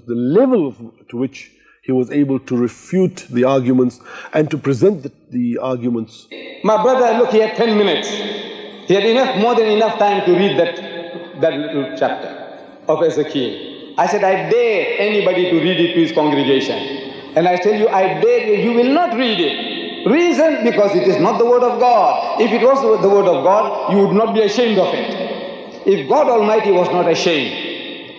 The level to which he was able to refute the arguments and to present the arguments. My brother, look, he had 10 minutes. He had more than enough time to read that little chapter of Ezekiel. I said, I dare anybody to read it to his congregation. And I tell you, I dare you, you will not read it. Reason, because it is not the word of God. If it was the word of God, you would not be ashamed of it. If God Almighty was not ashamed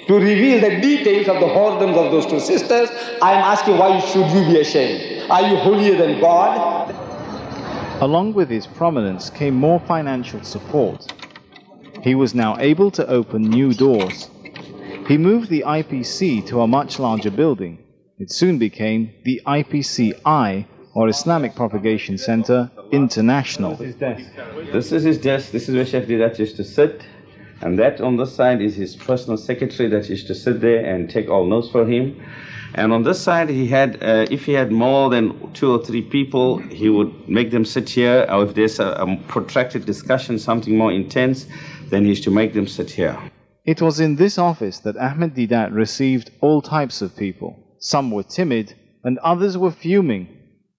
to reveal the details of the whoredoms of those two sisters, I am asking, why should you be ashamed? Are you holier than God? Along with his prominence came more financial support. He was now able to open new doors. He moved the IPC to a much larger building. It soon became the IPCI, or Islamic Propagation Center International. This is his desk. This is where Sheikh Deedat used to sit. And that on this side is his personal secretary that used to sit there and take all notes for him. And on this side, he had, if he had more than 2 or 3 people, he would make them sit here. Or if there's a protracted discussion, something more intense, then he used to make them sit here. It was in this office that Ahmed Deedat received all types of people. Some were timid and others were fuming.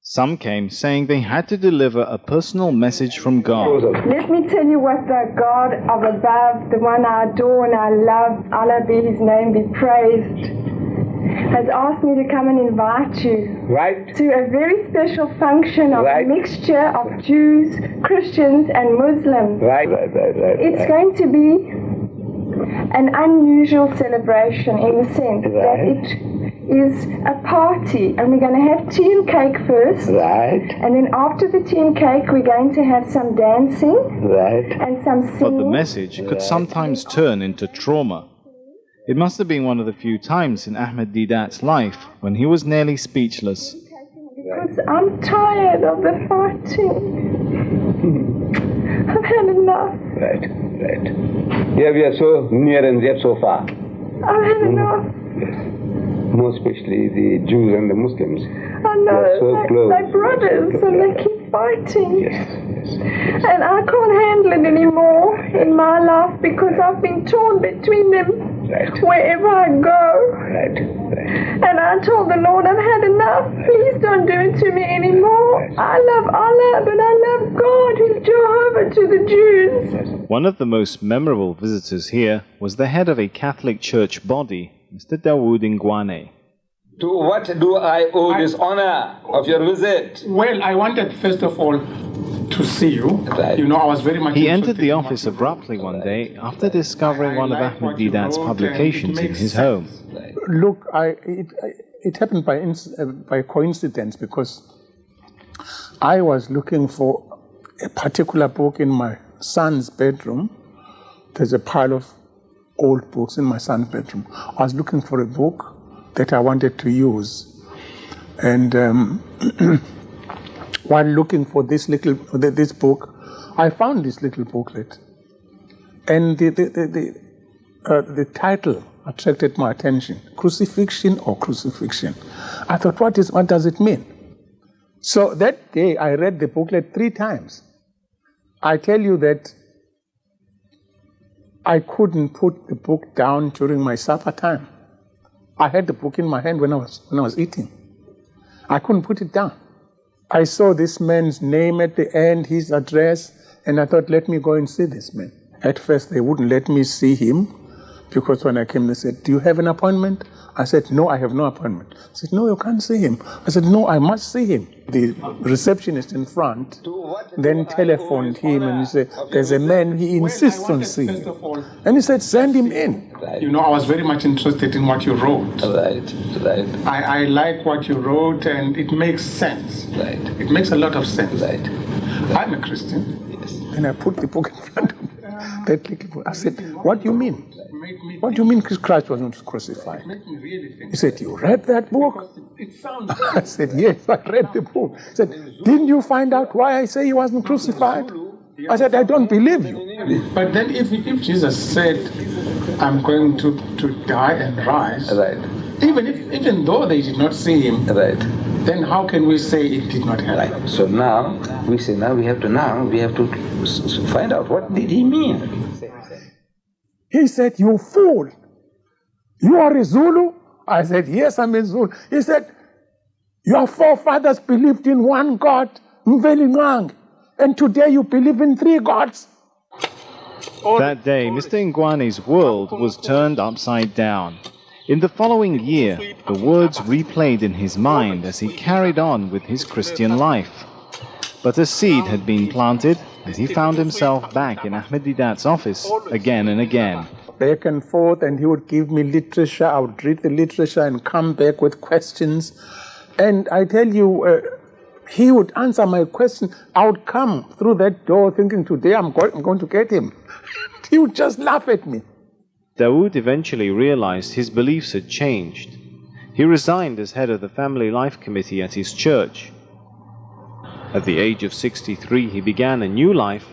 Some came saying they had to deliver a personal message from God. Let me tell you what the God of above, the one I adore and I love, Allah be His name, be praised, has asked me to come and invite you to a very special function of a mixture of Jews, Christians and Muslims. It's going to be an unusual celebration in the sense that it is a party, and we're going to have tea and cake first. And then after the tea and cake, we're going to have some dancing. And some singing. But the message could sometimes turn into trauma. It must have been one of the few times in Ahmed Deedat's life when he was nearly speechless. Because I'm tired of the fighting. I've had enough. Yeah, we are so near and yet so far. I've had enough. More especially the Jews and the Muslims. I know, so close. They're brothers and they keep fighting. And I can't handle it anymore in my life because I've been torn between them wherever I go. And I told the Lord, I've had enough. Please don't do it to me anymore. I love Allah, but I love God, who's Jehovah to the Jews. One of the most memorable visitors here was the head of a Catholic church body, Mr. Dawood Ngwane. To what do I owe this honor of your visit? Well, I wanted first of all to see you. You know, I was very much... He entered the office abruptly one day after discovering one of Ahmed Deedat's publications in his home. Look, it happened by coincidence because I was looking for a particular book in my son's bedroom. There's a pile of old books in my son's bedroom. I was looking for a book that I wanted to use, and while looking for this book, I found this little booklet, and the title attracted my attention: Crucifixion or Crucifixion. I thought, what does it mean? So that day I read the booklet 3 times. I tell you that I couldn't put the book down during my supper time. I had the book in my hand when I was eating. I couldn't put it down. I saw this man's name at the end, his address, and I thought, let me go and see this man. At first, they wouldn't let me see him, because when I came, they said, do you have an appointment? I said, no, I have no appointment. They said, no, you can't see him. I said, no, I must see him. The receptionist in front then telephoned him and he said, there's a man, he insists on seeing him. And he said, send him in. You know, I was very much interested in what you wrote. I like what you wrote, and it makes sense. It makes a lot of sense. I'm a Christian. And I put the book in front of me. That little book. I said, what do you mean? What do you mean Christ was not crucified? He said, you read that book? I said, yes, I read the book. He said, didn't you find out why I say he wasn't crucified? I said, I don't believe you. But then if Jesus said, I'm going to die and rise, even though they did not see him, then how can we say it did not happen? So now, we say, we have to find out, what did he mean? He said, you fool, you are a Zulu, I said, yes, I'm a Zulu. He said, your forefathers believed in one God, Mvelingang, and today you believe in 3 gods. That day, Mr. Ngwane's world was turned upside down. In the following year, the words replayed in his mind as he carried on with his Christian life. But a seed had been planted, and he found himself back in Ahmed Deedat's office again and again. Back and forth, and he would give me literature. I would read the literature and come back with questions. And I tell you, he would answer my question. I would come through that door thinking, today I'm going to get him. He would just laugh at me. Dawood eventually realized his beliefs had changed. He resigned as head of the Family Life Committee at his church. At the age of 63, he began a new life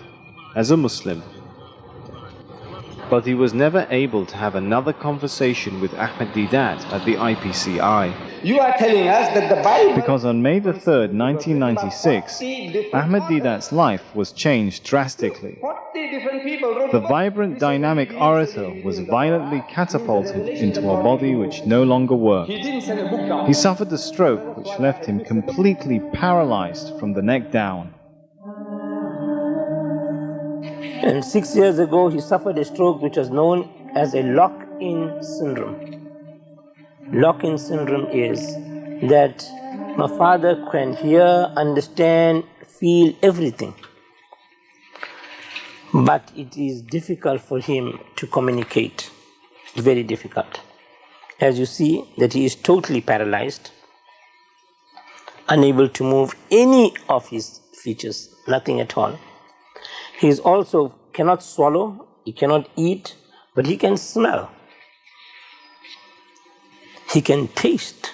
as a Muslim. But he was never able to have another conversation with Ahmed Deedat at the IPCI. You are telling us that the Bible... Because on May the 3rd, 1996, Ahmed Deedat's life was changed drastically. 40 different people wrote The vibrant, dynamic orator was violently catapulted into a body which no longer worked. He didn't send a book down. He suffered a stroke which left him completely paralyzed from the neck down. And 6 years ago, he suffered a stroke which was known as a lock-in syndrome. Lock-in syndrome is that my father can hear, understand, feel everything. But it is difficult for him to communicate. Very difficult. As you see, that he is totally paralyzed, unable to move any of his features, nothing at all. He is also cannot swallow, he cannot eat, but he can smell. He can taste.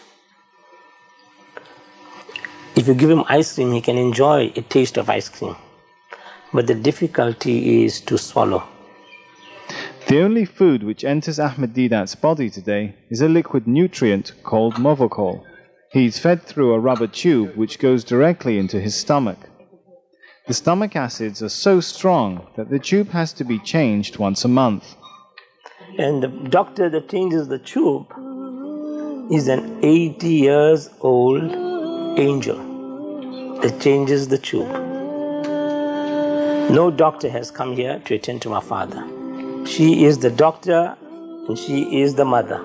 If you give him ice cream, he can enjoy a taste of ice cream. But the difficulty is to swallow. The only food which enters Ahmed Deedat's body today is a liquid nutrient called movokol. He is fed through a rubber tube which goes directly into his stomach. The stomach acids are so strong that the tube has to be changed once a month. And the doctor that changes the tube is an 80 years old angel that changes the tube. No doctor has come here to attend to my father. She is the doctor and she is the mother.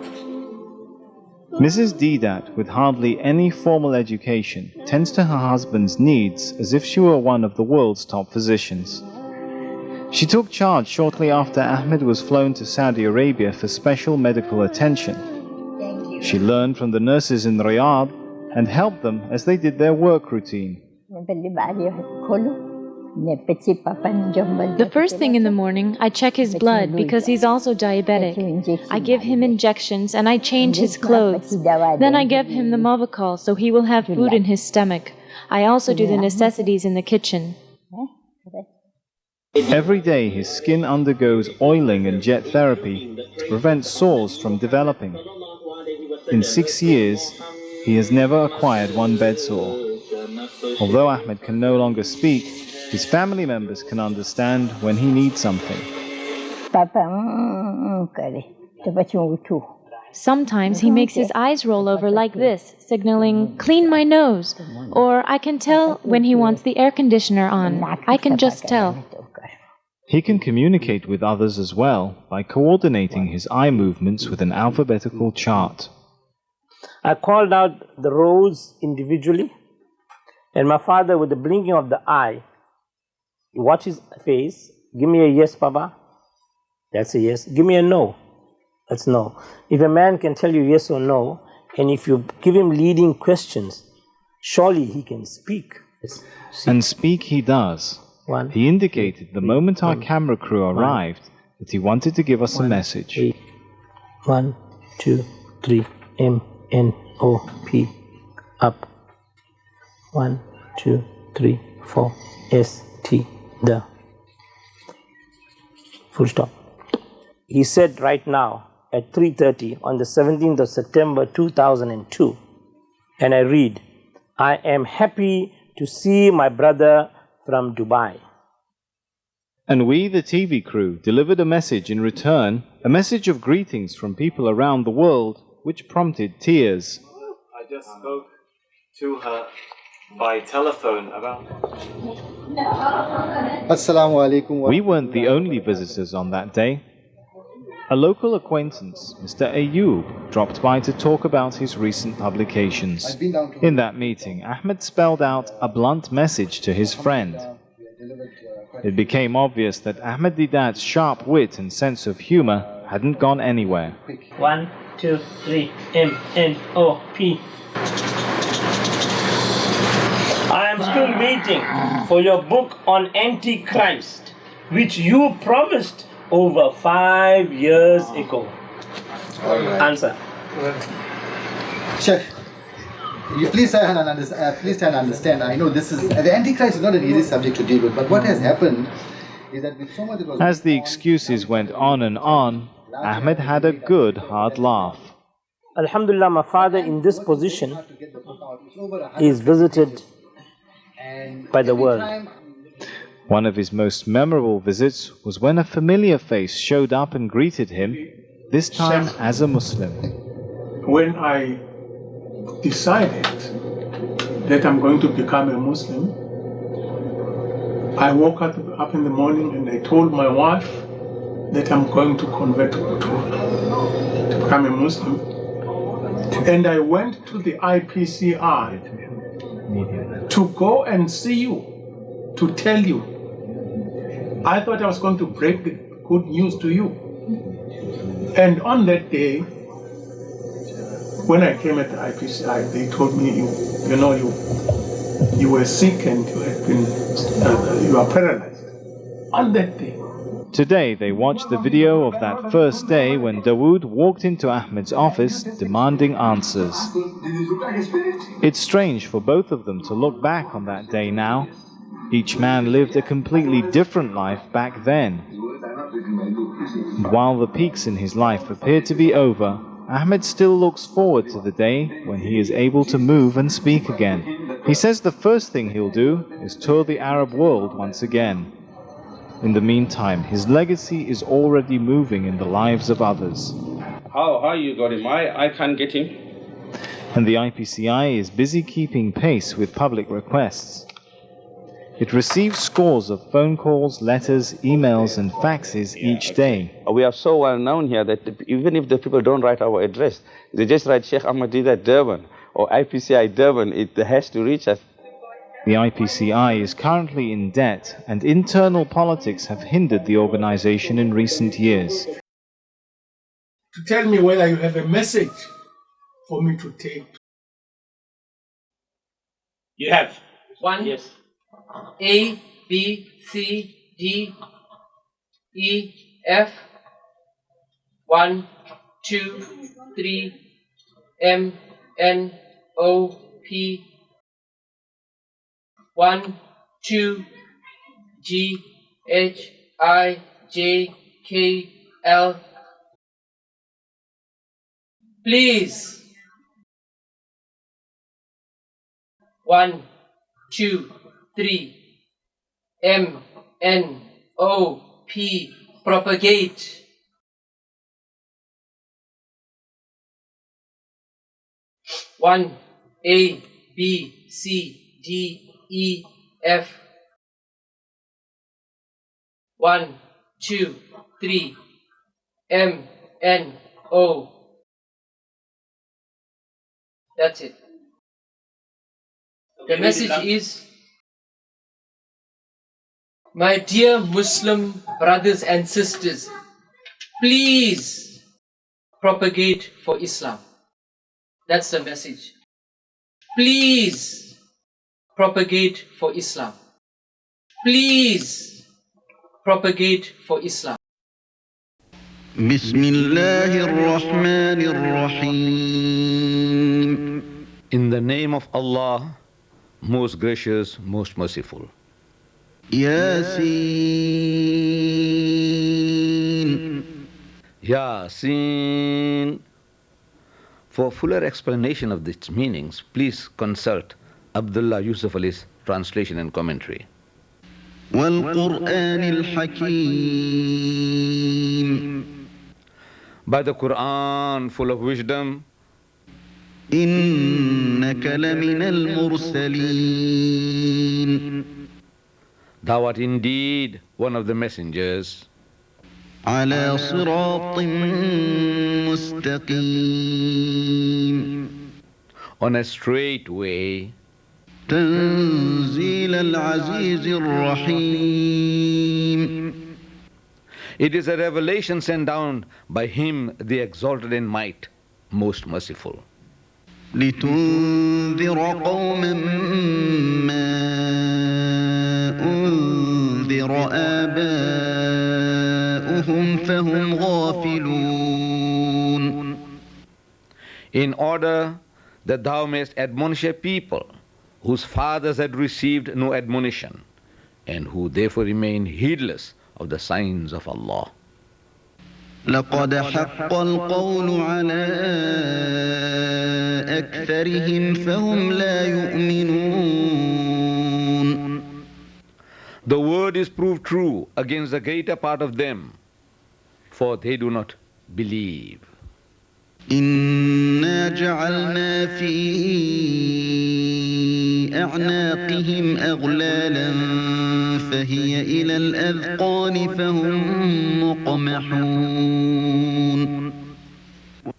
Mrs. Deedat, with hardly any formal education, tends to her husband's needs as if she were one of the world's top physicians. She took charge shortly after Ahmed was flown to Saudi Arabia for special medical attention. She learned from the nurses in Riyadh and helped them as they did their work routine. The first thing in the morning, I check his blood because he's also diabetic. I give him injections and I change his clothes. Then I give him the movokol so he will have food in his stomach. I also do the necessities in the kitchen. Every day his skin undergoes oiling and jet therapy to prevent sores from developing. In 6 years, he has never acquired one bedsore. Although Ahmed can no longer speak, his family members can understand when he needs something. Sometimes he makes his eyes roll over like this, signaling, "Clean my nose." Or I can tell when he wants the air conditioner on. I can just tell. He can communicate with others as well by coordinating his eye movements with an alphabetical chart. I called out the rows individually, and my father, with the blinking of the eye, watch his face. Give me a yes, Papa. That's a yes. Give me a no. That's no. If a man can tell you yes or no, and if you give him leading questions, surely he can speak. And speak he does. He indicated the moment our camera crew arrived that he wanted to give us a message. 1, 2, 3, M, N, O, P, up. 1, 2, 3, 4, S, T, the. Full stop. He said right now at 3:30 on the 17th of September 2002, and I read, "I am happy to see my brother from Dubai." And we, the TV crew, delivered a message in return, a message of greetings from people around the world, which prompted tears. I just spoke to her by telephone about... We weren't the only visitors on that day. A local acquaintance, Mr. Ayub, dropped by to talk about his recent publications. In that meeting, Ahmed spelled out a blunt message to his friend. It became obvious that Ahmed Deedat's sharp wit and sense of humor hadn't gone anywhere. 1, 2, 3, M-N-O-P. I am still waiting for your book on Antichrist, which you promised over 5 years ago. Answer. Sheikh, you please try and understand. I know this is the Antichrist is not an easy subject to deal with, but what has happened is that with so much that was... As the excuses went on and on, Ahmed had a good hard laugh. Alhamdulillah, my father in this position is visited by the world. One of his most memorable visits was when a familiar face showed up and greeted him, this time as a Muslim. When I decided that I'm going to become a Muslim, I woke up in the morning and I told my wife that I'm going to convert to become a Muslim. And I went to the IPCI to go and see you, to tell you. I thought I was going to break the good news to you. And on that day, when I came at the IPCI, they told me, you were sick and you are paralyzed. On that day. Today, they watched the video of that first day when Dawood walked into Ahmed's office demanding answers. It's strange for both of them to look back on that day now. Each man lived a completely different life back then. And while the peaks in his life appear to be over, Ahmed still looks forward to the day when he is able to move and speak again. He says the first thing he'll do is tour the Arab world once again. In the meantime, his legacy is already moving in the lives of others. How you got him? I can't get him. And the IPCI is busy keeping pace with public requests. It receives scores of phone calls, letters, emails and faxes each day. We are so well known here that even if the people don't write our address, they just write Sheikh Ahmed Deedat Durban or IPCI Durban, it has to reach us. The IPCI is currently in debt and internal politics have hindered the organization in recent years. To tell me whether you have a message for me to take. You have. 1, Yes. A, B, C, D, E, F. 1, 2, 3, M, N, O, P. 1, 2, G, H, I, J, K, L. Please. 1, 2, 3, M, N, O, P, propagate. 1, A, B, C, D, E, F. 1, 2, 3, M, N, O. That's it. The message is, my dear Muslim brothers and sisters, please propagate for Islam. That's the message. Please propagate for Islam. Please propagate for Islam. Bismillahir-Rahmanir-Rahim. In the name of Allah, most gracious, most merciful. Yasin. Yasin. For fuller explanation of its meanings, please consult Abdullah Yusuf Ali's translation and commentary. Wal-Qur'anil Hakim. By the Quran full of wisdom إنك لمن المرسلين. Thou art indeed one of the messengers. على صراط مستقيم. On a straight way. تنزيل العزيز الرحيم. It is a revelation sent down by Him, the exalted in might, most merciful. لتنذر قوما ما أنذر آباؤهم فهم غافلون. In order that thou mayest admonish a people whose fathers had received no admonition, and who therefore remain heedless of the signs of Allah. لقد حق القول على أكثرهم فهم لا يؤمنون. The word is proved true against the greater part of them, for they do not believe. إنا جعلنا في أعناقهم أغلالا فهي إلى الأذقان فهم مقمحون.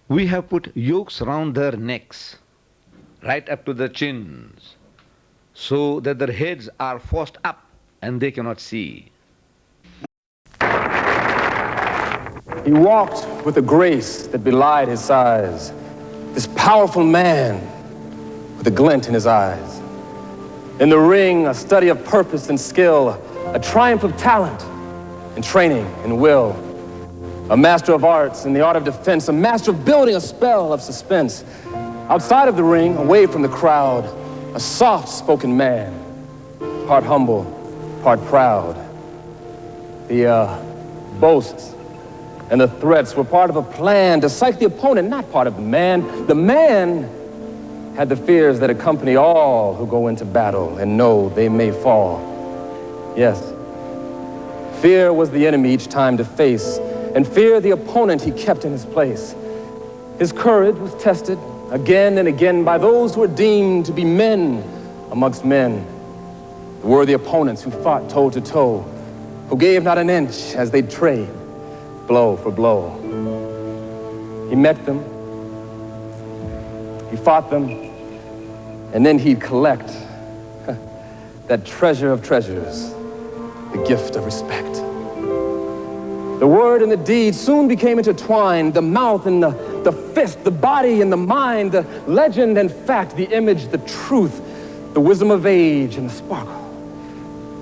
We have put yokes round their necks, right up to their chins, so that their heads are forced up and they cannot see. He walked with a grace that belied his size, this powerful man with a glint in his eyes. In the ring, a study of purpose and skill, a triumph of talent and training and will. A master of arts in the art of defense, a master of building a spell of suspense. Outside of the ring, away from the crowd, a soft-spoken man, part humble, part proud. The boasts and the threats were part of a plan to psych the opponent, not part of the man. The man had the fears that accompany all who go into battle and know they may fall. Yes, fear was the enemy each time to face, and fear the opponent he kept in his place. His courage was tested again and again by those who were deemed to be men amongst men. The worthy opponents who fought toe to toe, who gave not an inch as they'd trade, blow for blow. He met them, he fought them, and then he'd collect that treasure of treasures, the gift of respect. The word and the deed soon became intertwined, the mouth and the fist, the body and the mind, the legend and fact, the image, the truth, the wisdom of age and the sparkle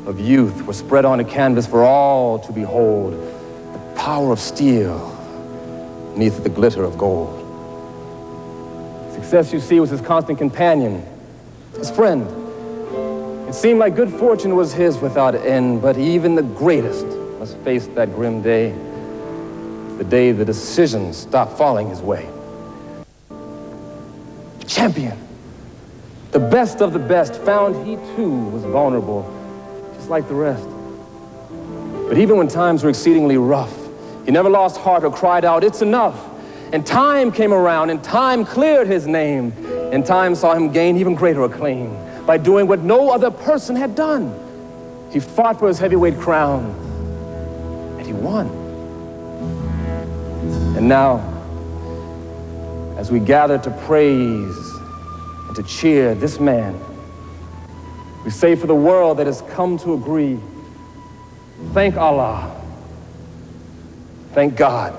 of youth were spread on a canvas for all to behold. The power of steel beneath the glitter of gold. Success, you see, was his constant companion, his friend. It seemed like good fortune was his without end, but even the greatest must face that grim day, the day the decisions stopped falling his way. Champion, the best of the best, found he too was vulnerable, just like the rest. But even when times were exceedingly rough, he never lost heart or cried out, "It's enough." And time came around, and time cleared his name, and time saw him gain even greater acclaim by doing what no other person had done. He fought for his heavyweight crown, and he won. And now, as we gather to praise and to cheer this man, we say for the world that has come to agree, thank Allah, thank God.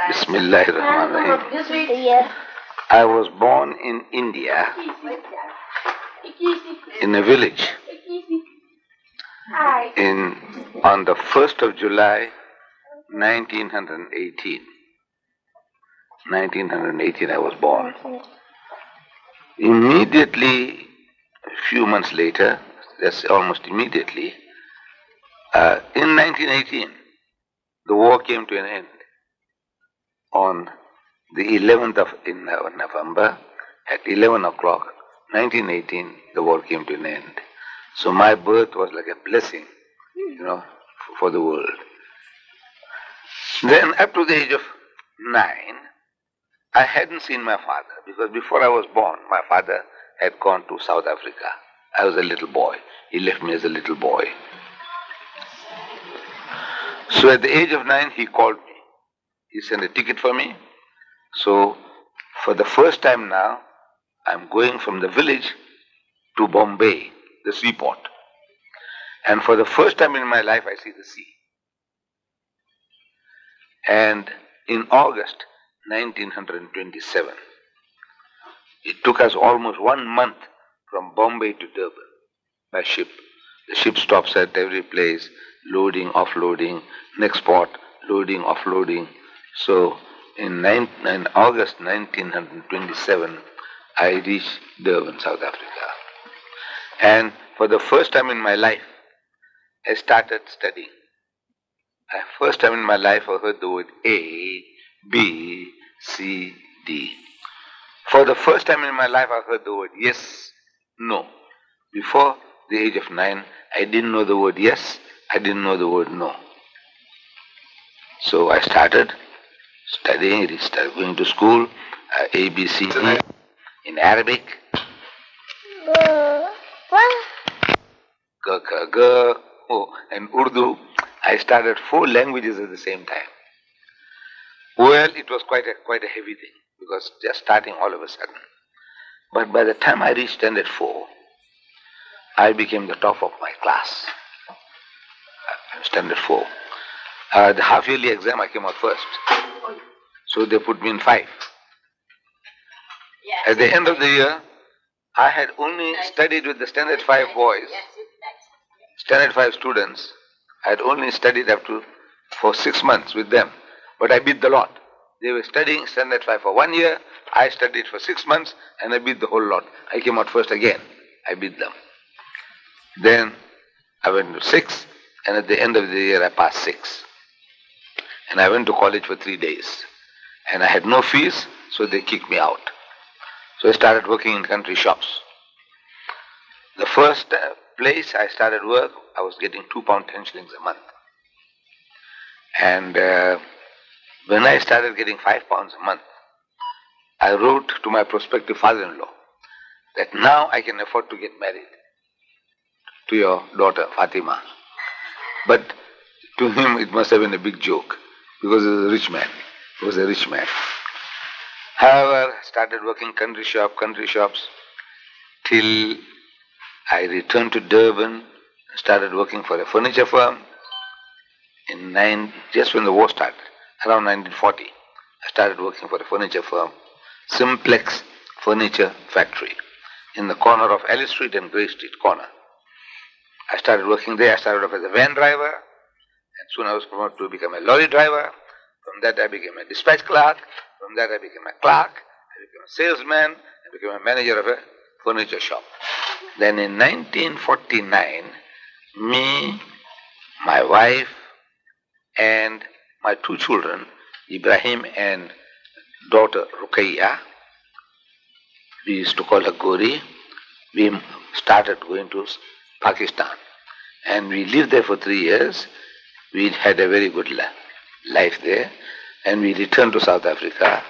Bismillahirrahmanirrahim. I was born in India, in a village, on the 1st of July, 1918. 1918 I was born. Immediately a few months later, that's almost immediately, in 1918, the war came to an end. On the 11th of November, at 11 o'clock, 1918, the war came to an end. So my birth was like a blessing, for the world. Then up to the age of 9, I hadn't seen my father, because before I was born, my father had gone to South Africa. I was a little boy. He left me as a little boy. So at the age of 9, he called me. He sent a ticket for me. So for the first time now, I'm going from the village to Bombay, the seaport. And for the first time in my life, I see the sea. And in August 1927, it took us almost 1 month from Bombay to Durban by ship. The ship stops at every place, loading, offloading, next port, loading, offloading. So in August 1927, I reached Durban, South Africa. And for the first time in my life, I started studying. First time in my life, I heard the word A, B, C, D. For the first time in my life, I heard the word yes, no. Before the age of 9, I didn't know the word yes, I didn't know the word no. So I started studying, started going to school, A, B, C, D, in Arabic, G, K, G, and Urdu. I started 4 languages at the same time. Well, it was quite a heavy thing, because just starting all of a sudden. But by the time I reached standard 4, I became the top of my class. Standard 4. The half-yearly exam, I came out first. So they put me in 5. At the end of the year, I had only studied with the standard 5 boys, standard 5 students. I had only studied for 6 months with them, but I beat the lot. They were studying standard 5 for 1 year, I studied for 6 months, and I beat the whole lot. I came out first again. I beat them. Then I went to 6, and at the end of the year I passed 6. And I went to college for 3 days. And I had no fees, so they kicked me out. So I started working in country shops. The first place I started work, I was getting £2 10 shillings a month. And when I started getting £5 a month, I wrote to my prospective father-in-law that now I can afford to get married to your daughter, Fatima. But to him it must have been a big joke, because he was a rich man. He was a rich man. However, I started working country shops, till I returned to Durban and started working for a furniture firm. Just when the war started, around 1940, I started working for a furniture firm, Simplex Furniture Factory, in the corner of Ellis Street and Grey Street corner. I started working there. I started off as a van driver, and soon I was promoted to become a lorry driver. From that I became a dispatch clerk. From that I became a clerk. I became a salesman. I became a manager of a furniture shop. Then in 1949, me, my wife, and my 2 children, Ibrahim and daughter Ruqayya, we used to call her Gori, we started going to Pakistan. And we lived there for 3 years. We had a very good life there. And we returned to South Africa.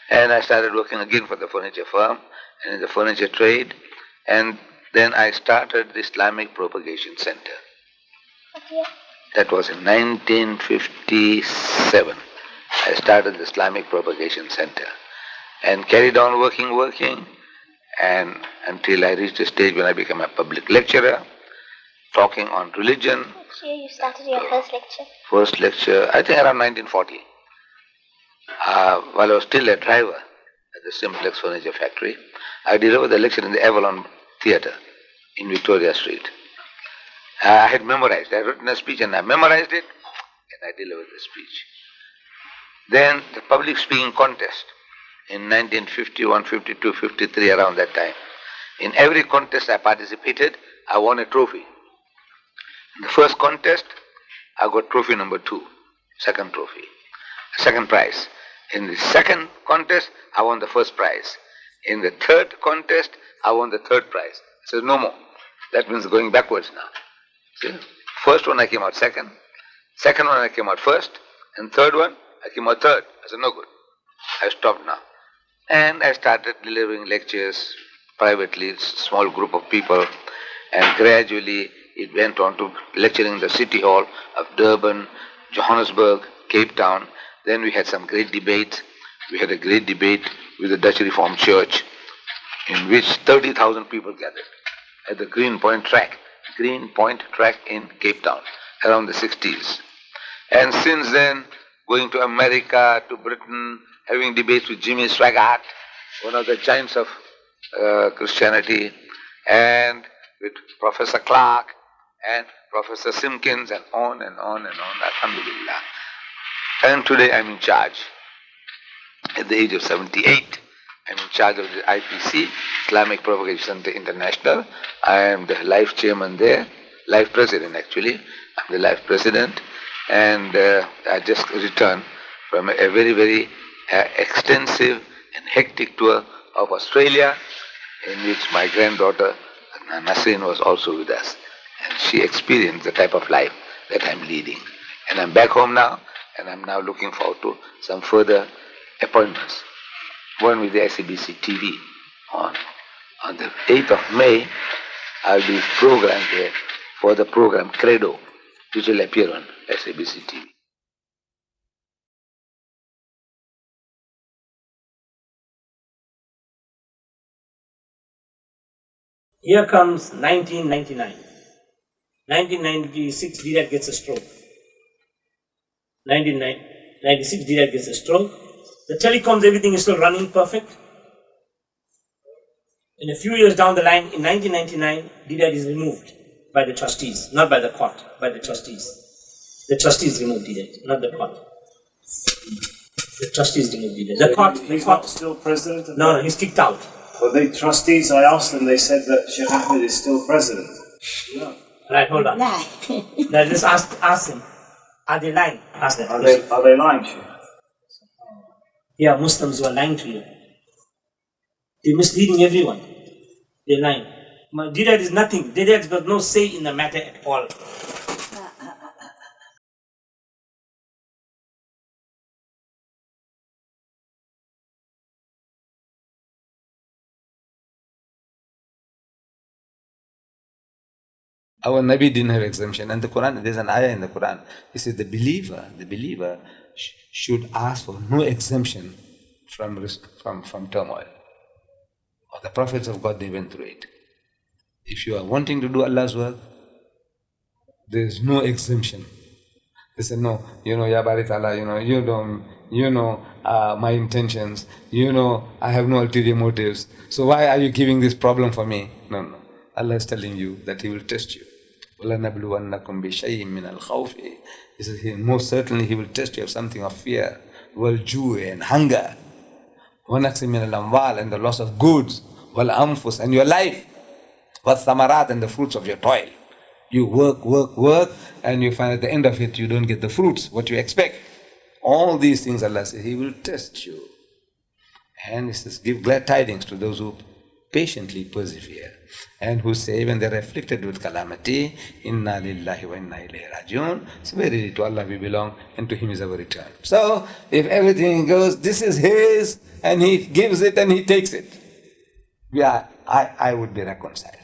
And I started working again for the furniture firm and in the furniture trade. And then I started the Islamic Propagation Center. Okay. That was in 1957. I started the Islamic Propagation Center and carried on working, and until I reached a stage when I became a public lecturer, talking on religion. Which year you started your first lecture? First lecture, I think around 1940. While I was still a driver at the Simplex Furniture Factory, I delivered the lecture in the Avalon Theatre in Victoria Street. I had memorized. I had written a speech and I memorized it, and I delivered the speech. Then the public speaking contest in 1951, 52, 53, around that time. In every contest I participated, I won a trophy. In the first contest, I got trophy number 2, second trophy, second prize. In the second contest, I won the first prize. In the third contest, I won the third prize. I said, no more. That means going backwards now. See? First one I came out second. Second one I came out first. And third one, I came out third. I said, no good. I stopped now. And I started delivering lectures privately, small group of people. And gradually it went on to lecturing in the city hall of Durban, Johannesburg, Cape Town. Then we had some great debates. We had a great debate with the Dutch Reformed Church in which 30,000 people gathered at the Greenpoint Track in Cape Town around the 60s. And since then, going to America, to Britain, having debates with Jimmy Swaggart, one of the giants of Christianity, and with Professor Clark and Professor Simpkins, and on and on and on, alhamdulillah. And today I'm in charge. At the age of 78, I'm in charge of the IPC, Islamic Propagation Center International. I am the life chairman there, life president actually. I'm the life president, and I just returned from a very, very extensive and hectic tour of Australia, in which my granddaughter Nasreen was also with us. And she experienced the type of life that I'm leading. And I'm back home now, and I'm now looking forward to some further appointments. One with the SABC TV on the 8th of May. I'll be programmed there for the program Credo, which will appear on SABC TV. Here comes 1999. 1996, Deedat gets a stroke. 1996, Deedat gets a stroke. The telecoms, everything is still running perfect. In a few years down the line, in 1999, Deedat is removed by the trustees, not by the court, by the trustees. The trustees removed Deedat, not the court. The trustees removed Deedat. The court. He's not still president? No, he's kicked out. Well, the trustees, I asked them, they said that Sheikh Ahmed is still president. No. Right, hold on. Now just ask them. Are they lying? Ask them. Are they lying, Sheikh? Yeah, Muslims were lying to you. They're misleading everyone. They're lying. Deedat is nothing. Deedat got no say in the matter at all. Our Nabi didn't have exemption, and the Quran, there's an ayah in the Quran. It says the believer should ask for no exemption from risk, from turmoil. Or the prophets of God, they went through it. If you are wanting to do Allah's work, there is no exemption. They said, no, Ya Bari Ta'ala, you know my intentions, I have no ulterior motives. So why are you giving this problem for me? No. Allah is telling you that He will test you. وَلَنَبْلُوَنَّكُمْ بِشَيْءٍ مِّنَ الْخَوْفِ. He says, most certainly He will test you of something of fear, وَالْجُوعِ and hunger, وَنَقْصٍ مِّنَ الْأَمْوَالِ and the loss of goods, وَالْأَنفُسِ and your life, وَالثَّمَرَاتِ and the fruits of your toil. You work, and you find at the end of it you don't get the fruits, what you expect. All these things Allah says, He will test you. And He says, give glad tidings to those who patiently persevere and who say when they're afflicted with calamity, Inna lillahi wa inna ilayhi rajiun. So verily to Allah we belong, and to Him is our return. So if everything goes, this is His, and He gives it and He takes it, I would be reconciled.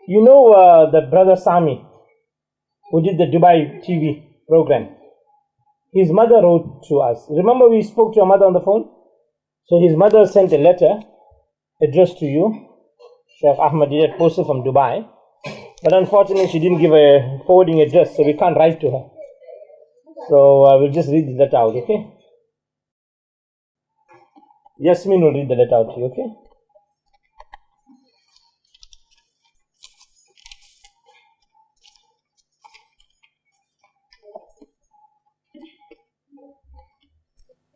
You know the brother Sami, who did the Dubai TV program. His mother wrote to us. Remember we spoke to your mother on the phone? So his mother sent a letter addressed to you, Sheikh Ahmed Deedat, posted from Dubai. But unfortunately she didn't give a forwarding address, so we can't write to her. So we'll just read the letter out, okay? Yasmin will read the letter out to you, okay?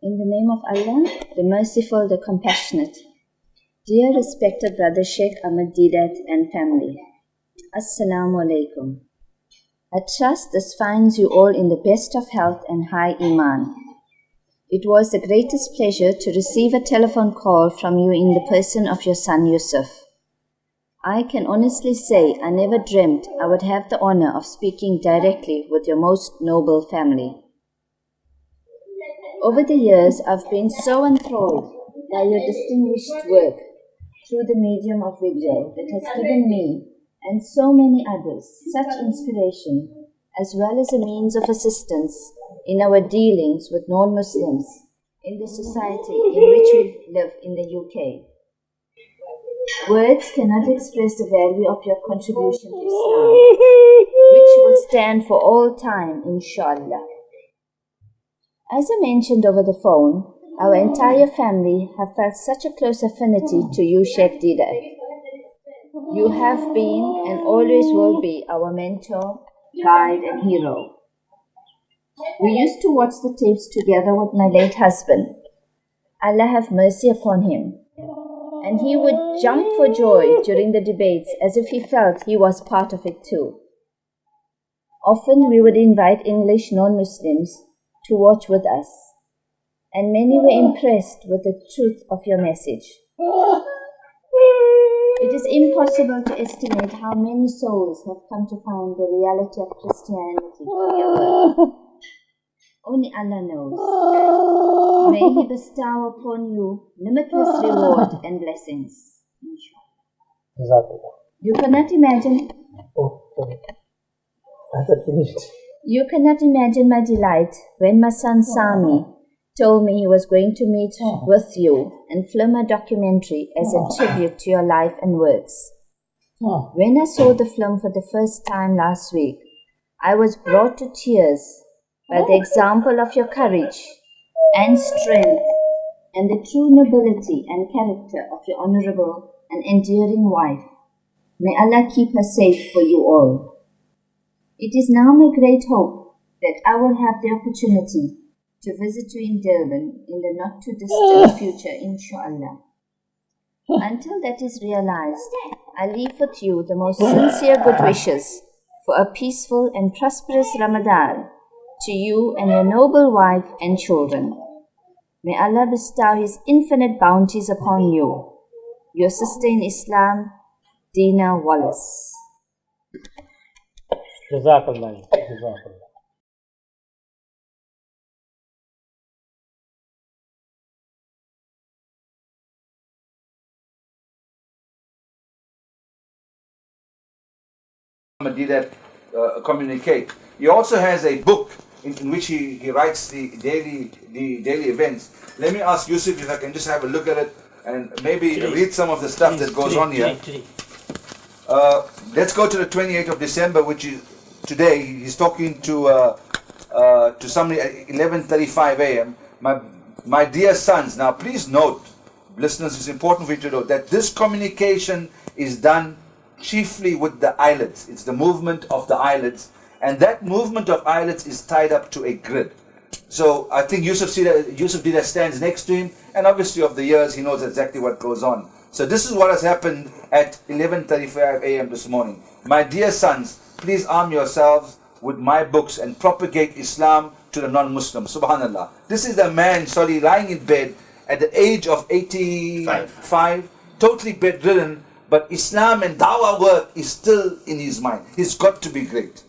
In the name of Allah, the Merciful, the Compassionate. Dear respected brother Sheikh Ahmed, Deedat and family. Assalamu alaikum. I trust this finds you all in the best of health and high iman. It was the greatest pleasure to receive a telephone call from you in the person of your son Yusuf. I can honestly say I never dreamt I would have the honor of speaking directly with your most noble family. Over the years, I've been so enthralled by your distinguished work through the medium of video that has given me and so many others such inspiration as well as a means of assistance in our dealings with non-Muslims in the society in which we live in the UK. Words cannot express the value of your contribution to Islam, which will stand for all time, inshallah. As I mentioned over the phone, our entire family have felt such a close affinity to you, Sheikh Deedat. You have been and always will be our mentor, guide and hero. We used to watch the tapes together with my late husband. Allah have mercy upon him. And he would jump for joy during the debates as if he felt he was part of it too. Often we would invite English non-Muslims to watch with us, and many were impressed with the truth of your message. It is impossible to estimate how many souls have come to find the reality of Christianity through your work. Only Allah knows. May He bestow upon you limitless reward and blessings. You cannot imagine. You cannot imagine my delight when my son Sami told me he was going to meet with you and film a documentary as a tribute to your life and works. When I saw the film for the first time last week, I was brought to tears by the example of your courage and strength and the true nobility and character of your honorable and endearing wife. May Allah keep her safe for you all. It is now my great hope that I will have the opportunity to visit you in Durban in the not too distant future, inshallah. Until that is realized, I leave with you the most sincere good wishes for a peaceful and prosperous Ramadan to you and your noble wife and children. May Allah bestow His infinite bounties upon you. Your sister in Islam, Dina Wallace. Jazakallah. Jazakallah. Deedat communicate. He also has a book in which he writes the daily events. Let me ask Yusuf if I can just have a look at it and maybe read some of the stuff that goes on here. Let's go to the 28th of December, which is today. He's talking to somebody at 11:35 a.m. My dear sons, now please note, listeners, it's important for you to know that this communication is done chiefly with the eyelids. It's the movement of the eyelids, and that movement of eyelids is tied up to a grid. So I think Yusuf Deedat stands next to him, and obviously of the years he knows exactly what goes on. So this is what has happened at 11:35 a.m. this morning. My dear sons, please arm yourselves with my books and propagate Islam to the non-Muslims. Subhanallah. This is a man, lying in bed at the age of 85, totally bedridden, but Islam and dawah work is still in his mind. He's got to be great.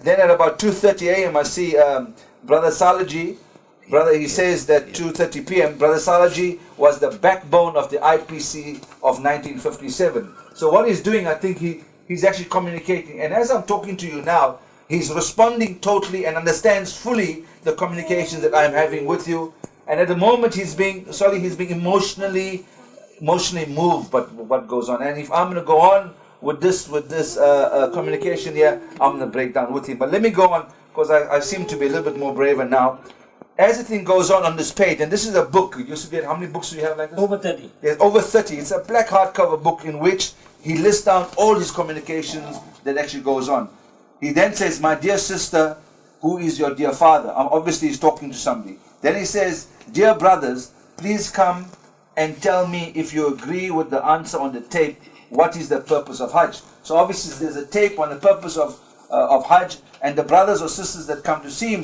Then at about 2:30 a.m. I see Brother Salaji. He says that 2:30 p.m. Brother Salaji was the backbone of the IPC of 1957. So what he's doing, I think he's actually communicating. And as I'm talking to you now, he's responding totally and understands fully the communications that I'm having with you. And at the moment he's being emotionally moved by what goes on. And if I'm going to go on with this communication here, I'm going to break down with him. But let me go on, because I seem to be a little bit more braver now. As the thing goes on this page, and this is a book. How many books do you have like this? Over 30. Yes, over 30. It's a black hardcover book in which he lists down all his communications that actually goes on. He then says, my dear sister, who is your dear father? Obviously he's talking to somebody. Then he says, dear brothers, please come and tell me if you agree with the answer on the tape, what is the purpose of Hajj? So obviously there's a tape on the purpose of Hajj, and the brothers or sisters that come to see him,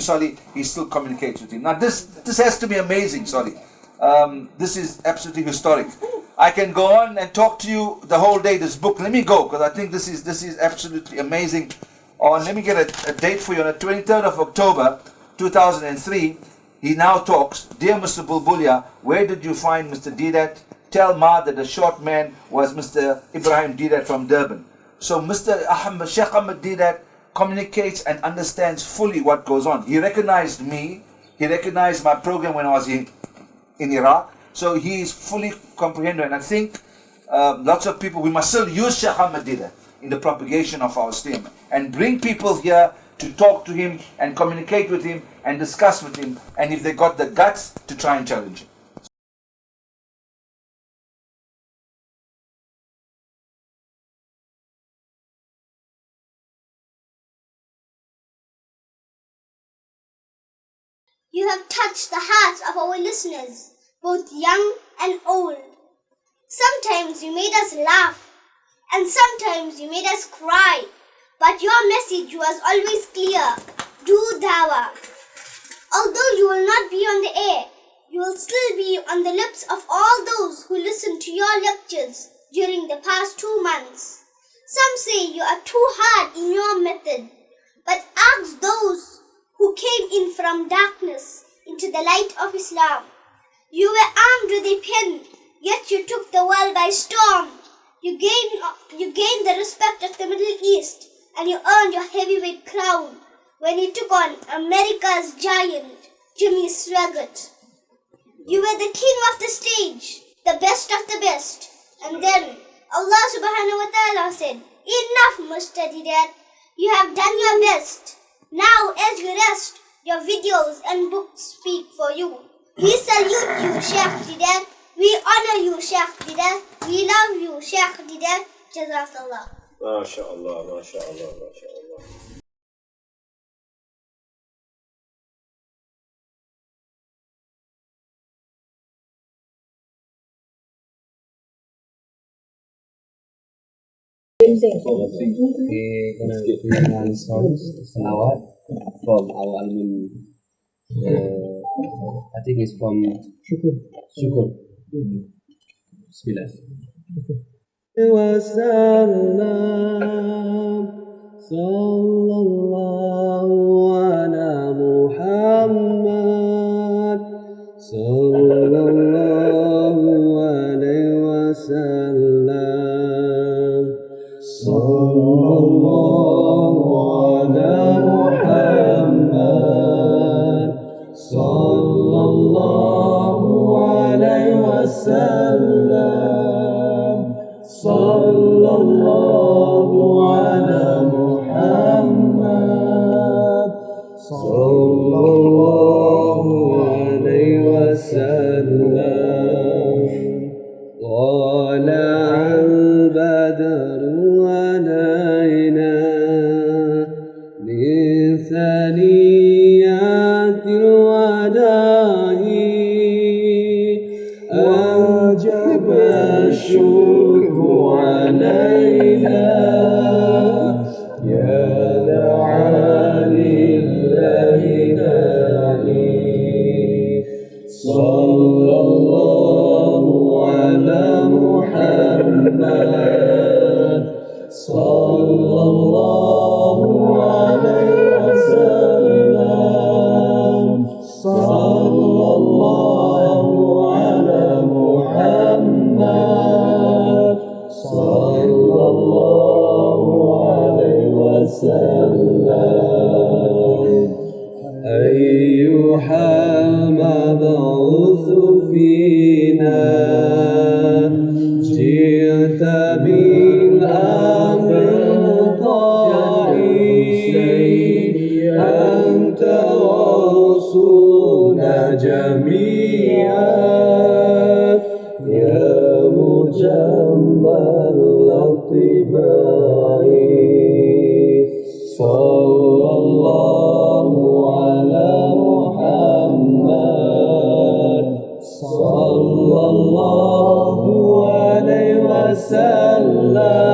he still communicates with him. Now this has to be amazing, this is absolutely historic. I can go on and talk to you the whole day, this book. Let me go, because I think this is absolutely amazing. Let me get a date for you. On the 23rd of October 2003, he now talks, dear Mr. Bulbulia, where did you find Mr. Deedat? Tell Ma that the short man was Mr. Ibrahim Deedat from Durban. So Mr. Sheikh Ahmed Deedat communicates and understands fully what goes on. He recognized me, he recognized my program when I was in Iraq, so he is fully comprehended. And I think lots of people, we must still use Sheikh Ahmed Deedat in the propagation of our Islam and bring people here to talk to him and communicate with him and discuss with him, and if they got the guts to try and challenge him. You have touched the hearts of our listeners, both young and old. Sometimes you made us laugh, and sometimes you made us cry, but your message was always clear: do dawah. Although you will not be on the air, you will still be on the lips of all those who listened to your lectures during the past 2 months. Some say you are too hard in your method, but ask those who came in from darkness into the light of Islam. You were armed with a pen, yet you took the world by storm. You gained the respect of the Middle East, and you earned your heavyweight crown when you took on America's giant, Jimmy Swaggart. You were the king of the stage, the best of the best. And then Allah subhanahu wa ta'ala said, enough, Mr. Deedat, you have done your best. Now as you rest, your videos and books speak for you. We salute you, Sheikh Deedat. We honor you, Sheikh Deedat. We love you, Sheikh Deedat. Jazakallah. MashaAllah, MashaAllah, MashaAllah. We're gonna learn one song, Salawat, from our album. I think it's from Shukur. Bismillah. وسلم صلى الله على محمد صلى الله عليه وسلم صلى الله على محمد صلى الله عليه وسلم صلى الله على محمد صلى الله عليه وسلم طلع البدر علينا من ثنيات الوداع أوجب الشكر علينا يا لعالي الإلهي صلى الله على محمد صلى الله عليه وسلم صلى الله على محمد صلى الله عليه وسلم أيها مبعوث فينا جئت بالأمر الطائب أنت وصولنا جميعا يا مجمل الطباع وسلم